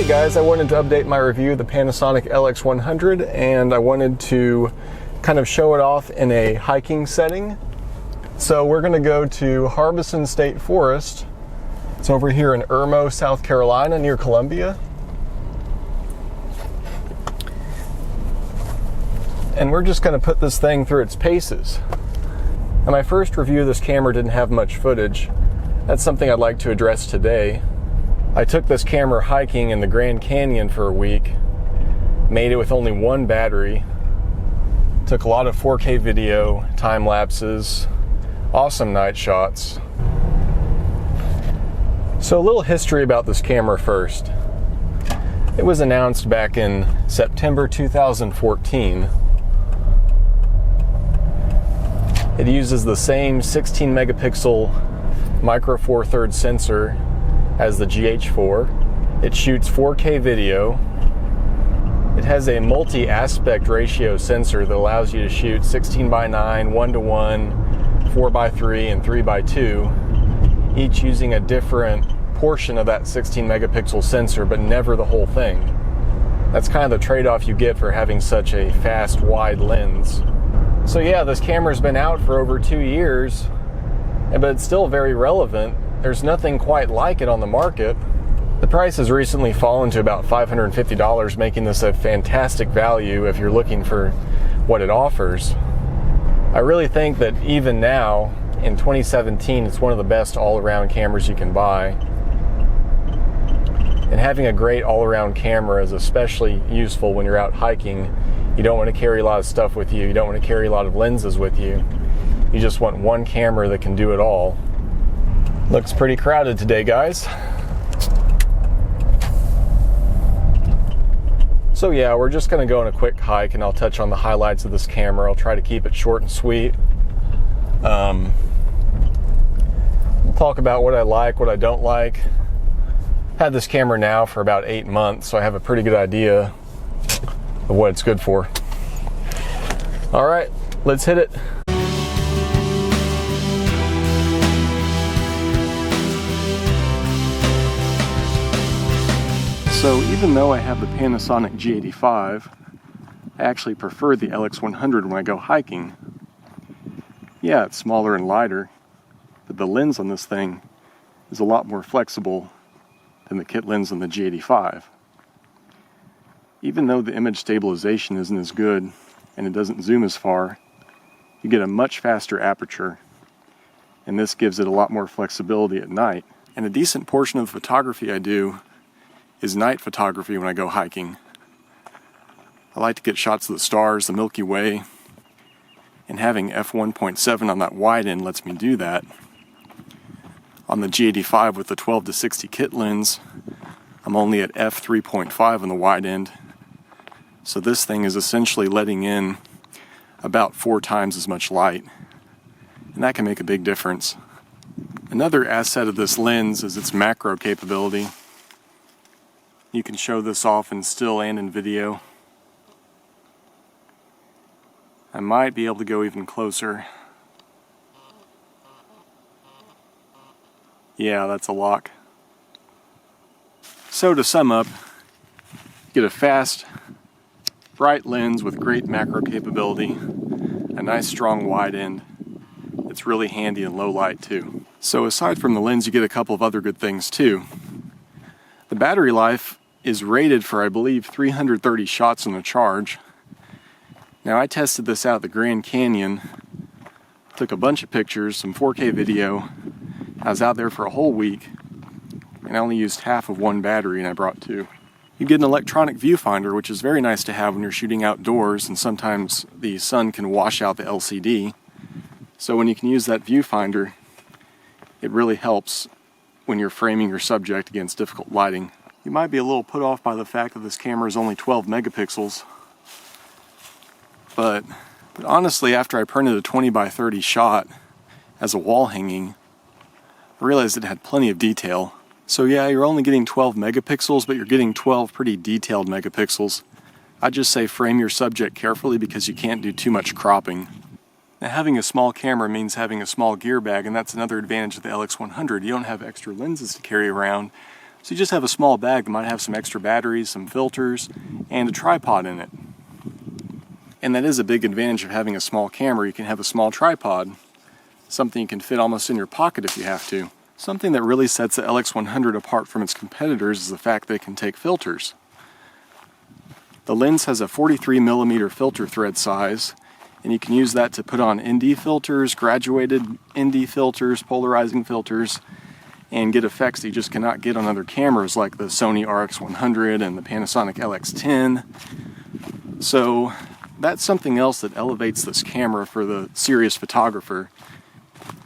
Hey guys, I wanted to update my review of the Panasonic LX100, and I wanted to kind of show it off in a hiking setting. So we're going to go to Harbison State Forest. It's over here in Irmo, South Carolina, near Columbia. And we're just going to put this thing through its paces. Now, my first review of this camera didn't have much footage. That's something I'd like to address today. I took this camera hiking in the Grand Canyon for a week, made it with only one battery, took a lot of 4K video, time lapses, awesome night shots. So a little history about this camera first. It was announced back in September 2014. It uses the same 16 megapixel micro four thirds sensor as the GH4. It shoots 4K video. It has a multi-aspect ratio sensor that allows you to shoot 16:9, 1:1, 4:3, and 3:2, each using a different portion of that 16 megapixel sensor, but never the whole thing. That's kind of the trade-off you get for having such a fast, wide lens. So yeah, this camera's been out for over 2 years, but it's still very relevant. There's nothing quite like it on the market. The price has recently fallen to about $550, making this a fantastic value if you're looking for what it offers. I really think that even now, in 2017, it's one of the best all-around cameras you can buy. And having a great all-around camera is especially useful when you're out hiking. You don't want to carry a lot of stuff with you. You don't want to carry a lot of lenses with you. You just want one camera that can do it all. Looks pretty crowded today, guys. So yeah, we're just going to go on a quick hike, and I'll touch on the highlights of this camera. I'll try to keep it short and sweet. We'll talk about what I like, what I don't like. I've had this camera now for about 8 months, so I have a pretty good idea of what it's good for. All right, let's hit it. So even though I have the Panasonic G85, I actually prefer the LX100 when I go hiking. Yeah, it's smaller and lighter, but the lens on this thing is a lot more flexible than the kit lens on the G85. Even though the image stabilization isn't as good and it doesn't zoom as far, you get a much faster aperture, and this gives it a lot more flexibility at night. And a decent portion of the photography I do is night photography when I go hiking. I like to get shots of the stars, the Milky Way, and having f1.7 on that wide end lets me do that. On the G85 with the 12 to 60 kit lens, I'm only at f3.5 on the wide end. So this thing is essentially letting in about 4 times as much light, and that can make a big difference. Another asset of this lens is its macro capability. You can show this off in still and in video. I might be able to go even closer. Yeah, that's a lock. So to sum up, you get a fast, bright lens with great macro capability, a nice strong wide end. It's really handy in low light too. So aside from the lens, you get a couple of other good things too. The battery life is rated for, I believe, 330 shots on the charge. Now, I tested this out at the Grand Canyon, took a bunch of pictures, some 4K video. I was out there for a whole week, and I only used half of one battery, and I brought 2. You get an electronic viewfinder, which is very nice to have when you're shooting outdoors, and sometimes the sun can wash out the LCD. So when you can use that viewfinder, it really helps when you're framing your subject against difficult lighting. You might be a little put off by the fact that this camera is only 12 megapixels. But honestly, after I printed a 20x30 shot as a wall hanging, I realized it had plenty of detail. So yeah, you're only getting 12 megapixels, but you're getting 12 pretty detailed megapixels. I just say frame your subject carefully because you can't do too much cropping. Now, having a small camera means having a small gear bag, and that's another advantage of the LX100. You don't have extra lenses to carry around, So you just have a small bag that might have some extra batteries, some filters, and a tripod in it. And that is a big advantage of having a small camera. You can have a small tripod, something you can fit almost in your pocket if you have to. Something that really sets the LX100 apart from its competitors is the fact that it can take filters. The lens has a 43mm filter thread size, and you can use that to put on ND filters, graduated ND filters, polarizing filters, and get effects that you just cannot get on other cameras like the Sony RX100 and the Panasonic LX10. So that's something else that elevates this camera for the serious photographer,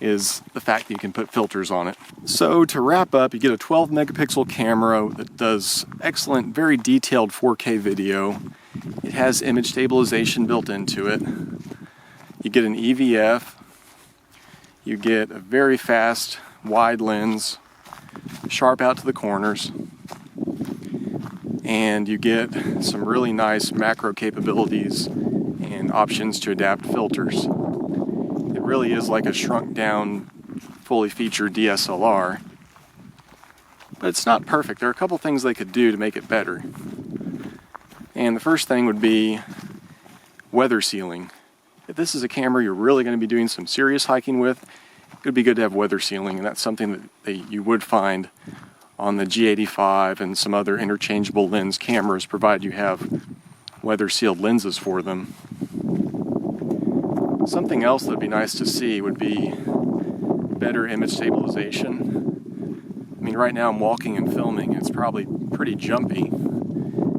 is the fact that you can put filters on it. So to wrap up, you get a 12 megapixel camera that does excellent, very detailed 4K video. It has image stabilization built into it. You get an EVF. You get a very fast, wide lens, sharp out to the corners. And you get some really nice macro capabilities and options to adapt filters. It really is like a shrunk down, fully featured DSLR. But it's not perfect. There are a couple things they could do to make it better. And the first thing would be weather sealing. If this is a camera you're really going to be doing some serious hiking with, it would be good to have weather sealing, and that's something that you would find on the G85 and some other interchangeable lens cameras, provided you have weather sealed lenses for them. Something else that would be nice to see would be better image stabilization. I mean, right now I'm walking and filming, it's probably pretty jumpy.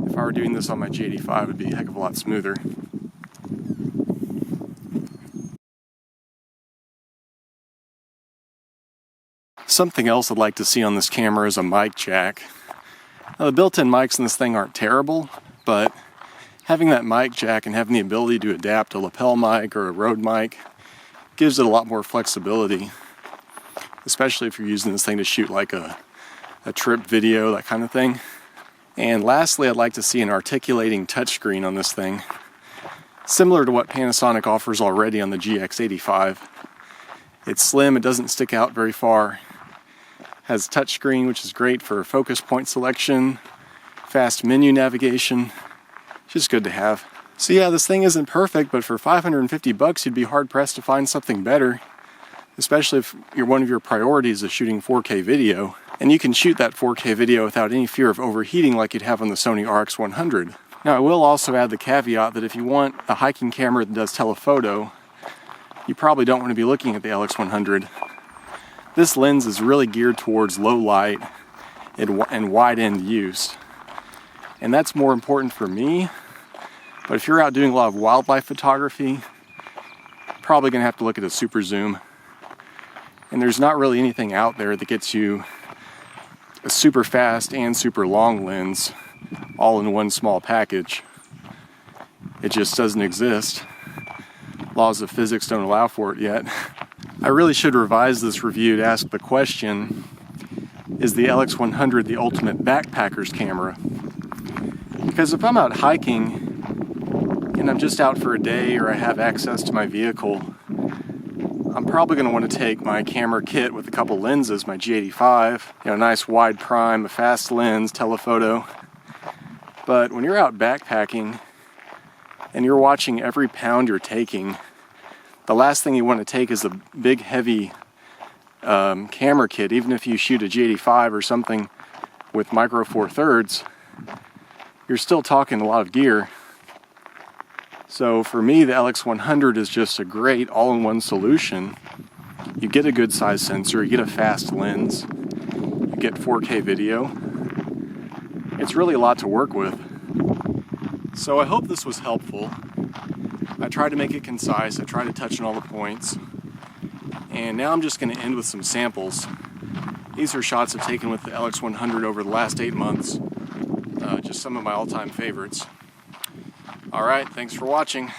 If I were doing this on my G85, it would be a heck of a lot smoother. Something else I'd like to see on this camera is a mic jack. Now, the built-in mics in this thing aren't terrible, but having that mic jack and having the ability to adapt a lapel mic or a Rode mic gives it a lot more flexibility, especially if you're using this thing to shoot like a trip video, that kind of thing. And lastly, I'd like to see an articulating touchscreen on this thing, similar to what Panasonic offers already on the GX85. It's slim, it doesn't stick out very far, has touchscreen, which is great for focus point selection, fast menu navigation. Just good to have. So yeah, this thing isn't perfect, but for $550 you'd be hard pressed to find something better, especially if one of your priorities is shooting 4K video. And you can shoot that 4K video without any fear of overheating like you'd have on the Sony RX100. Now, I will also add the caveat that if you want a hiking camera that does telephoto, you probably don't want to be looking at the LX100. This lens is really geared towards low light and wide end use. And that's more important for me. But if you're out doing a lot of wildlife photography, you're probably going to have to look at a super zoom. And there's not really anything out there that gets you a super fast and super long lens all in one small package. It just doesn't exist. Laws of physics don't allow for it yet. I really should revise this review to ask the question, is the LX100 the ultimate backpacker's camera? Because if I'm out hiking and I'm just out for a day, or I have access to my vehicle, I'm probably going to want to take my camera kit with a couple lenses, my G85, a nice wide prime, a fast lens, telephoto. But when you're out backpacking and you're watching every pound you're taking, the last thing you want to take is a big heavy camera kit. Even if you shoot a G85 or something with micro four thirds, you're still talking a lot of gear. So for me, the LX100 is just a great all-in-one solution. You get a good size sensor, you get a fast lens, you get 4K video. It's really a lot to work with. So I hope this was helpful. I tried to make it concise, I tried to touch on all the points. And now I'm just going to end with some samples. These are shots I've taken with the LX100 over the last 8 months. Just some of my all-time favorites. Alright, thanks for watching.